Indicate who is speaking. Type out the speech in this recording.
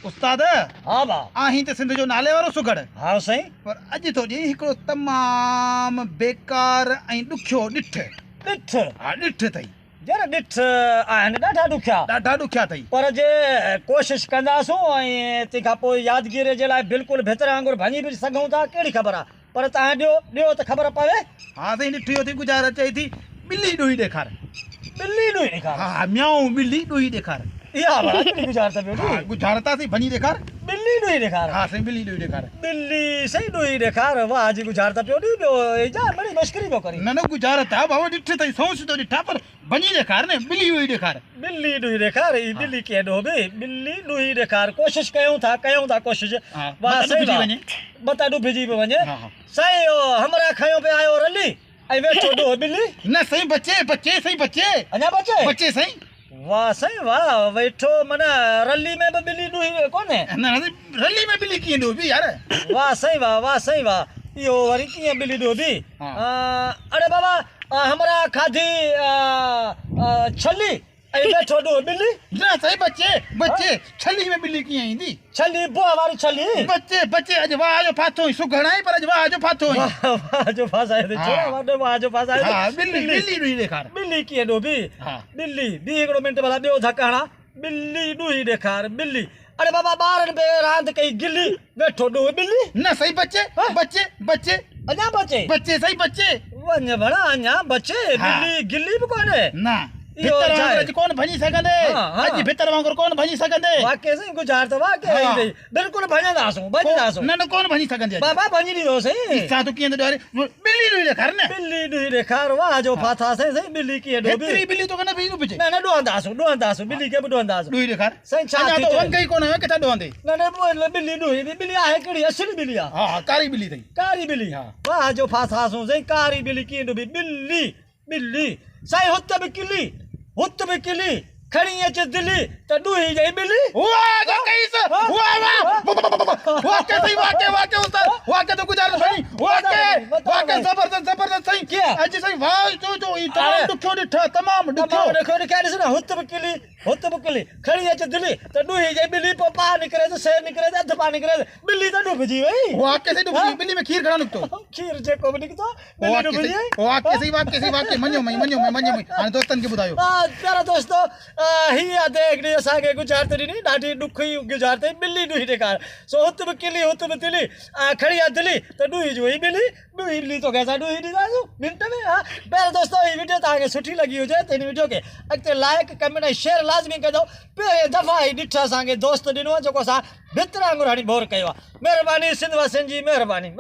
Speaker 1: उस्ताद
Speaker 2: हाँ बा
Speaker 1: आहीं त सिंध जो नाले वारो सुगड़
Speaker 2: हाँ सही
Speaker 1: पर अॼु थो ॾे हिकिड़ो तमामु बेकार ऐं ॾुखियो ॾिठ
Speaker 2: ॾिठ
Speaker 1: हा ॾिठ अथई
Speaker 2: जरा ॾिठ आहिनि ॾाढा ॾुखिया
Speaker 1: ॾाढा ॾुखिया अथई
Speaker 2: पर जे कोशिशि कंदासूं ऐं तंहिंखां पोइ यादगिरी जे लाइ बिल्कुलु भितर वांगुरु भञी बि सघूं था कहिड़ी ख़बर आहे पर तव्हां ॾियो त ख़बर पवे
Speaker 1: हा साईं ॾिठियो थी गुज़ार चई थी ॿिली ॾुही ॾेखार
Speaker 2: ॿिली ॾुही ॾेखार
Speaker 1: हा म्याऊं ॿिली ॾुही ॾेखार
Speaker 2: इहा बड़ा कहिड़ी गुज़ार था पियो
Speaker 1: गुज़ारतासीं भञी ॾेखार
Speaker 2: ॿिली ॾुही ॾेखार
Speaker 1: हा साईं ॿिली ॾुही ॾेखार
Speaker 2: ॿिली सही ॾुही ॾेखार वाह जी गुज़ार था पियो ॿियो जा बड़ी मश्करी पियो करी
Speaker 1: न गुज़ारत आहे बाबा ॾिठ अथई सौ सिधो ॾिठा पर भञी ॾेखार न ॿिली ॾुही ॾेखार
Speaker 2: ॿिली ॾुही ॾेखार ई ॿिली केॾो बि ॿिली ॾुही ॾेखार कोशिशि कयूं था कोशिशि वाह सही वञे बता डुबिजी पियो वञे साईं हमरा खयो पे आयो रली ऐं वेठो ॾोह ॿिली
Speaker 1: न साईं बचे साईं बचे
Speaker 2: अञा बचे
Speaker 1: साईं
Speaker 2: वाह साईं वाह वेठो माना रली में बि ॿिली ॾुही कोन्हे
Speaker 1: न रली में ॿिली कीअं ॾुबी यार
Speaker 2: वाह साईं वाह इहो वरी कीअं ॿिली ॾुबी अरे बाबा हमरा खाधी छली ऐं वेठो ॾोह ॿिली
Speaker 1: न साईं बचे छली में ॿिली कीअं ईंदी
Speaker 2: छली बुआ वारी छली
Speaker 1: बचे अॼु वाह जो फाथो सुघड़ा पर अॼु वाह जो फाथो
Speaker 2: वाह जो फासाए ते छोड़ा वाह जो फासाए
Speaker 1: हा ॿिली ॾुही ॾेखार
Speaker 2: ॿिली कीअं ॾोबी ॿिली ॿी हिकिड़ो मिंट भला ॿियो धक हणा ॿिली ॾुही ॾेखार ॿिली अरे बाबा ॿारनि बि रांदि कई गिली वेठो ॾोह ॿिली
Speaker 1: न साईं बचे
Speaker 2: अञा
Speaker 1: बचे साईं बचे
Speaker 2: वञ भला अञा बचे ॿिली गिली बि कोन्हे
Speaker 1: न भितर वांगुरु कोन भञी सघंदे अॼु भितर वांगुरु कोन भञी सघंदे
Speaker 2: वाकई साईं गुज़ार त वाकई बिल्कुलु भञंदासूं
Speaker 1: न कोन भञी सघंदे
Speaker 2: बाबा भञी ॾींदो साईं
Speaker 1: छा तूं कीअं थो ॾियारे ॿिली ॾुही ॾेखार न
Speaker 2: ॿिली ॾुही ॾेखार वाह जो फाथा साईं ॿिली कीअं ॾोबी
Speaker 1: हेतिरी ॿिली तो कन बि ॾुबिजे
Speaker 2: न ॾोहंदासूं ॿिली खे बि ॾोहंदासूं
Speaker 1: ॾुही ॾेखार
Speaker 2: साईं छा
Speaker 1: अञा तो वंग ई कोन हुयो किथां ॾोहंदे
Speaker 2: न ॿिली ॾुही ॿिली आहे कहिड़ी असली ॿिली आहे
Speaker 1: हा कारी ॿिली अथई
Speaker 2: कारी ॿिली वाह जो फाथासूं साईं कारी ॿिली कीअं ॾुबी ॿिली साईं हुत बि किली खणी अचे दिली त ॾुही जाई ॿिली
Speaker 1: वाह जो कईस वाके उस्ताद तो गुज़ार सही वाके जबरदस्त सही
Speaker 2: क्या
Speaker 1: अॼु सही वाह जो ई तमामु ॾुखियो ॾिठा तमामु ॾुखियो
Speaker 2: ॾिस न हुत बि किली खणी अचे दिली त ॾुही जाई ॿिली पोइ पाउ निकिरे त सेर निकिरे त अधु पाउ निकिरे त ॿिली त ॾुबिजी वई
Speaker 1: वाके सही ॾुबिजी ॿिली में खीर घणो निकितो
Speaker 2: खीर जेको बि निकितो
Speaker 1: वाके सही मञो मई हाणे दोस्तनि खे ॿुधायो
Speaker 2: प्यारा दोस्तो हीअ हिकिड़ी असांखे गुज़ार त ॾिनी ॾाढी ॾुखी गुज़ार अथई ॿिली ॾुही ॾेखार सो हुत बि तिली खणी आहे दिली त ॾुही जो ॿिली तो कैसा ॾुही ॾींदासूं मिंट में प्यारा दोस्तो हीअ वीडियो तव्हांखे सुठी लॻी हुजे त हिन वीडियो खे अॻिते लाइक कमेंट ऐं शेयर लाज़मी कजो पहिरें दफ़ा ही ॾिठ असांखे दोस्त ॾिनो आहे जेको असां भितर वांगुरु हाणे बोर कयो आहे महिरबानी सिंध वासियुनि जी महिरबानी